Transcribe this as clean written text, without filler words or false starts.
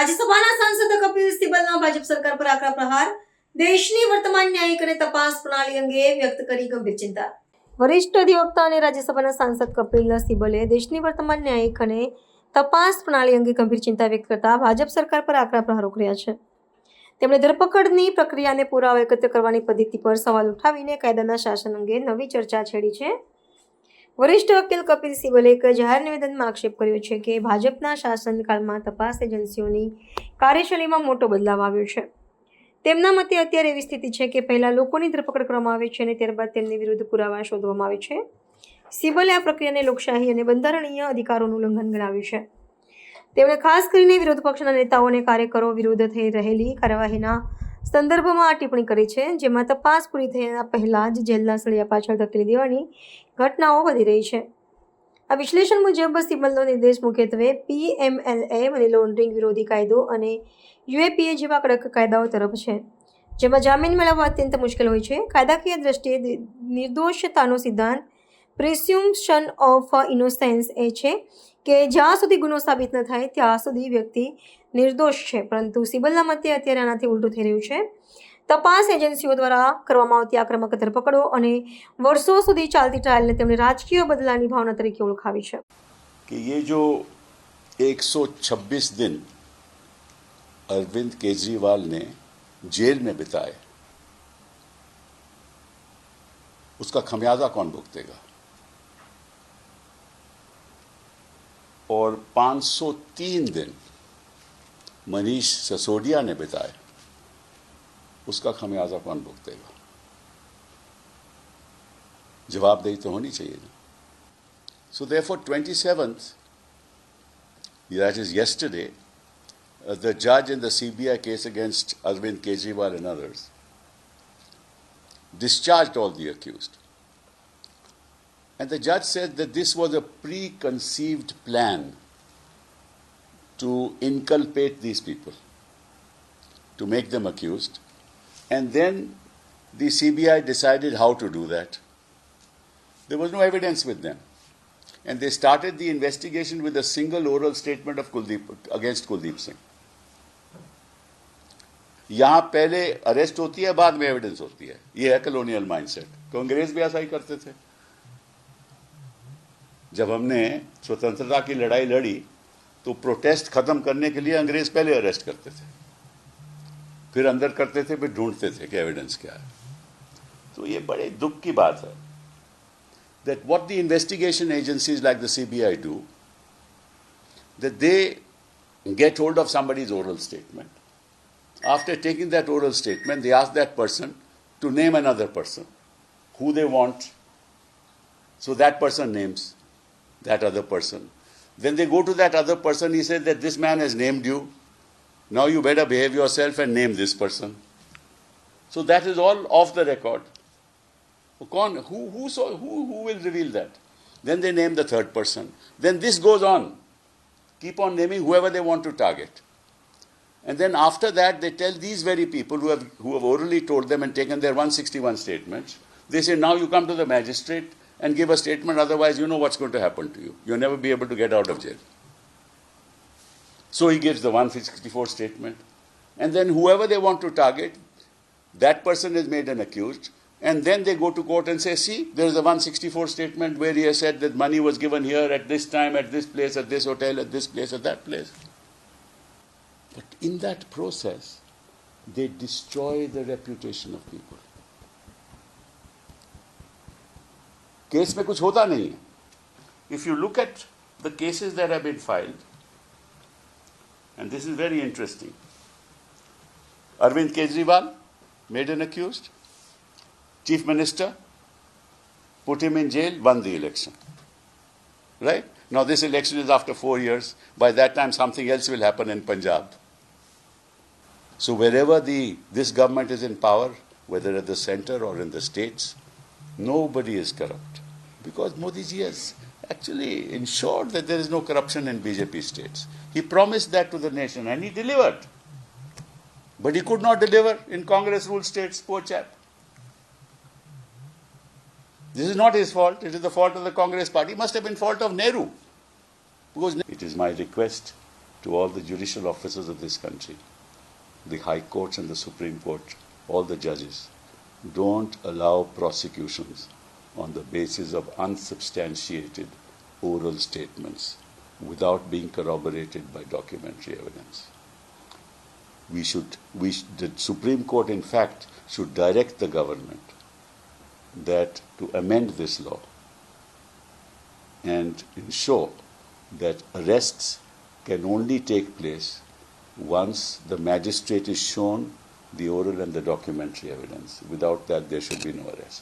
રાજ્યસભાના સાંસદ કપિલ સિબ્બલના ભાજપ સરકાર પર આકરા પ્રહાર, દેશની વર્તમાન ન્યાયિક અને તપાસ પ્રણાલી અંગે વ્યક્ત કરી ગંભીર ચિંતા. વરિષ્ઠ અધિવક્તા અને રાજ્યસભાના સાંસદ કપિલ સિબ્બલે દેશની વર્તમાન ન્યાયિક અને તપાસ પ્રણાલી અંગે ગંભીર ચિંતા વ્યક્ત કરતા ભાજપ સરકાર પર આકરા પ્રહારો કર્યા છે. તેમણે ધરપકડની પ્રક્રિયાને પુરાવા એકત્ર કરવાની પદ્ધતિ પર સવાલ ઉઠાવીને કાયદાના શાસન અંગે નવી ચર્ચા છેડી છે. વરિષ્ઠ વકીલ કપિલ સિબ્બલે એક જાહેર નિવેદનમાં આક્ષેપ કર્યો છે કે ભાજપના શાસનકાળમાં તપાસ એજન્સીઓની કાર્યશૈલીમાં મોટો બદલાવ આવ્યો છે. તેમના મતે અત્યારે એવી સ્થિતિ છે કે પહેલા લોકોની ધરપકડ કરવામાં આવે છે અને ત્યારબાદ તેમની વિરુદ્ધ પુરાવા શોધવામાં આવે છે. સિબ્બલે આ પ્રક્રિયાને લોકશાહી અને બંધારણીય અધિકારોનું ઉલ્લંઘન ગણાવ્યું છે. તેમણે ખાસ કરીને વિરોધ પક્ષના નેતાઓ અને કાર્યકરો વિરુદ્ધ થઈ રહેલી કાર્યવાહીના સંદર્ભમાં આ ટિપ્પણી કરી છે, જેમાં તપાસ પૂરી થયા પહેલા જ જેલના સળિયા પાછળ ધકેલી દેવાની ઘટનાઓ વધી રહી છે. આ વિશ્લેષણ મુજબ સિબ્બલનો નિર્દેશ મુખ્યત્વે PMLA, મની લોન્ડરિંગ વિરોધી કાયદો અને UAPA જેવા કડક કાયદાઓ તરફ છે, જેમાં જામીન મેળવવા અત્યંત મુશ્કેલ હોય છે. કાયદાકીય દ્રષ્ટિએ નિર્દોષતાનો સિદ્ધાંત પ્રિસ્યુમ્પ્શન ઓફ ઇનોસેન્સ એ છે કે જ્યાં સુધી ગુનો સાબિત ન થાય ત્યાં સુધી વ્યક્તિ નિર્દોષ છે. પરંતુ સિબ્બલના મતે અત્યારે આનાથી ઉલટું થઈ રહ્યું છે. તપાસ એજન્સીઓ દ્વારા કરવામાં આવતી આક્રમક ધરપકડો અને વર્ષો સુધી ચાલતી ટ્રાયલને તેમણે રાજકીય બદલાની ભાવના તરીકે ઓળખાવી છે. कि ये जो 126 दिन अरविंद केजरीवाल ने जेल में बिताए, उसका खमियाजा कौन भुगतेगा? और 503 दिन मनीष सिसोदिया ने बिताए, उसका खमियाजा कौन भुगतेगा? जवाबदेही तो होनी चाहिए ना. So therefore 27th, that is yesterday, the judge in the CBI case against Arvind Kejriwal and others discharged all the accused. And the judge said that this was a preconceived plan to inculpate these people, to make them accused. And then the CBI decided how to do that. There was no evidence with them. And they started the investigation with a single oral statement of against Kuldeep Singh. यहाँ पहले arrest होती है, बाद में evidence होती है. ये है कॉलोनियल माइंडसेट. कांग्रेस भी ऐसा ही करते थे. जब हमने स्वतंत्रता की लड़ाई लड़ी तो प्रोटेस्ट खत्म करने के लिए अंग्रेज पहले अरेस्ट करते थे, फिर अंदर करते थे, फिर ढूंढते थे कि एविडेंस क्या है. तो ये बड़े दुख की बात है that what the investigation agencies like the CBI do, that they get hold of somebody's oral statement. After taking that oral statement, they ask that person to name another person who they want. So that person names that other person. Then they go to that other person. He says that this man has named you. Now you better behave yourself and name this person. So that is all off the record. Who will reveal that? Then they name the third person. Then this goes on. Keep on naming whoever they want to target. And then after that, they tell these very people who have orally told them and taken their 161 statements, they say, now you come to the magistrate and give a statement, otherwise you know what's going to happen to you. You'll never be able to get out of jail. So he gives the 164 statement. And then whoever they want to target, that person is made an accused. And then they go to court and say, see, there is a 164 statement where he has said that money was given here at this time, at this place, at this hotel, at this place, at that place. But in that process, they destroy the reputation of people. Case में कुछ होता नहीं है. If you look at the cases that have been filed, and this is very interesting. Arvind Kejriwal made an accused. Chief Minister put him in jail, won the election. Right? Now this election is after 4 years. By that time something else will happen in Punjab. So wherever this government is in power, whether at the center or in the states, nobody is corrupt. Because Modi ji has actually ensured that there is no corruption in BJP states. He promised that to the nation and he delivered. But he could not deliver in Congress ruled states, poor chap. This is not his fault. It is the fault of the Congress party. It must have been fault of Nehru. Because it is my request to all the judicial officers of this country, the High Courts and the Supreme Court, all the judges, don't allow prosecutions on the basis of unsubstantiated oral statements without being corroborated by documentary evidence. The Supreme Court, in fact, should direct the government that to amend this law and ensure that arrests can only take place once the magistrate is shown the oral and the documentary evidence. Without that, there should be no arrest.